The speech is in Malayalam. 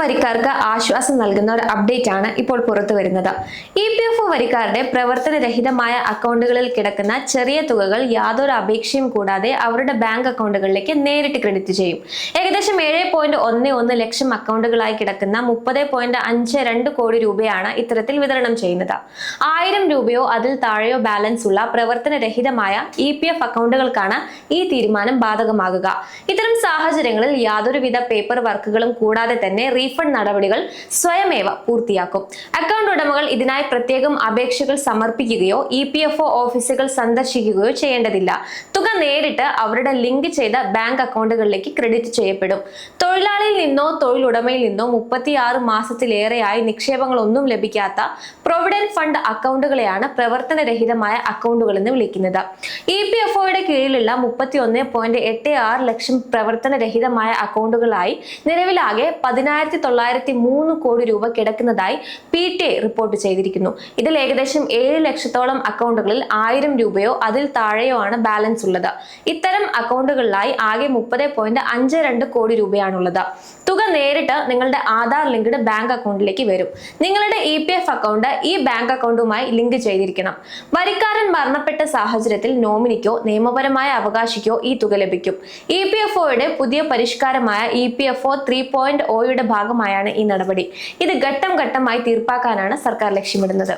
വരിക്കാർക്ക് ആശ്വാസം നൽകുന്ന ഒരു അപ്ഡേറ്റ് ആണ് ഇപ്പോൾ പുറത്തു വരുന്നത്. EPFO വരിക്കാരുടെ പ്രവർത്തനരഹിതമായ അക്കൗണ്ടുകളിൽ കിടക്കുന്ന ചെറിയ തുകകൾ യാതൊരു അപേക്ഷയും കൂടാതെ അവരുടെ ബാങ്ക് അക്കൗണ്ടുകളിലേക്ക് നേരിട്ട് ക്രെഡിറ്റ് ചെയ്യും. ഏകദേശം 7.11 ലക്ഷം അക്കൗണ്ടുകളായി കിടക്കുന്ന 30.52 കോടി രൂപയാണ് ഇത്തരത്തിൽ വിതരണം ചെയ്യുന്നത്. 1000 രൂപയോ അതിൽ താഴെയോ ബാലൻസ് ഉള്ള പ്രവർത്തനരഹിതമായ EPF അക്കൗണ്ടുകൾക്കാണ് ഈ തീരുമാനം ബാധകമാകുക. ഇത്തരം സാഹചര്യങ്ങളിൽ യാതൊരുവിധ പേപ്പർ വർക്കുകളും കൂടാതെ തന്നെ റീഫണ്ട് നടപടികൾ സ്വയമേവ പൂർത്തിയാക്കും. അക്കൗണ്ട് ഉടമകൾ ഇതിനായി പ്രത്യേകം അപേക്ഷകൾ സമർപ്പിക്കുകയോ EPFO ഓഫീസുകൾ സന്ദർശിക്കുകയോ ചെയ്യേണ്ടതില്ല. തുക നേരിട്ട് അവരുടെ ലിങ്ക് ചെയ്ത ബാങ്ക് അക്കൗണ്ടുകളിലേക്ക് ക്രെഡിറ്റ് ചെയ്യപ്പെടും. തൊഴിലാളിയിൽ നിന്നോ തൊഴിലുടമയിൽ നിന്നോ 36 മാസത്തിലേറെയായി നിക്ഷേപങ്ങളൊന്നും ലഭിക്കാത്ത പ്രൊവിഡന്റ് ഫണ്ട് അക്കൗണ്ടുകളെയാണ് പ്രവർത്തനരഹിതമായ അക്കൗണ്ടുകൾ എന്ന് വിളിക്കുന്നത്. EPFOയുടെ കീഴിലുള്ള 31.86 ലക്ഷം പ്രവർത്തനരഹിതമായ അക്കൗണ്ടുകളായി നിലവിലാകെ 10,903 കോടി രൂപ കിടക്കുന്നതായി PTA റിപ്പോർട്ട് ചെയ്തിരിക്കുന്നു. ഇതിൽ ഏകദേശം 7 ലക്ഷത്തോളം അക്കൗണ്ടുകളിൽ 1000 രൂപയോ അതിൽ താഴെയോ ആണ് ബാലൻസ് ഉള്ളത്. ഇത്തരം അക്കൗണ്ടുകളിലായി ആകെ 30.52 കോടി രൂപയാണുള്ളത്. തുക നേരിട്ട് നിങ്ങളുടെ ആധാർ ലിങ്ക്ഡ് ബാങ്ക് അക്കൗണ്ടിലേക്ക് വരും. നിങ്ങളുടെ EPF അക്കൗണ്ട് ഈ ബാങ്ക് അക്കൗണ്ടുമായി ലിങ്ക് ചെയ്തിരിക്കണം. വരിക്കാരൻ മരണപ്പെട്ട സാഹചര്യത്തിൽ നോമിനിക്കോ നിയമപരമായ അവകാശിക്കോ ഈ തുക ലഭിക്കും. EPFOയുടെ പുതിയ പരിഷ്കാരമായ EPFO 3.0യുടെ ഭാഗമായാണ് ഈ നടപടി. ഇത് ഘട്ടം ഘട്ടമായി തീർപ്പാക്കാനാണ് സർക്കാർ ലക്ഷ്യമിടുന്നത്.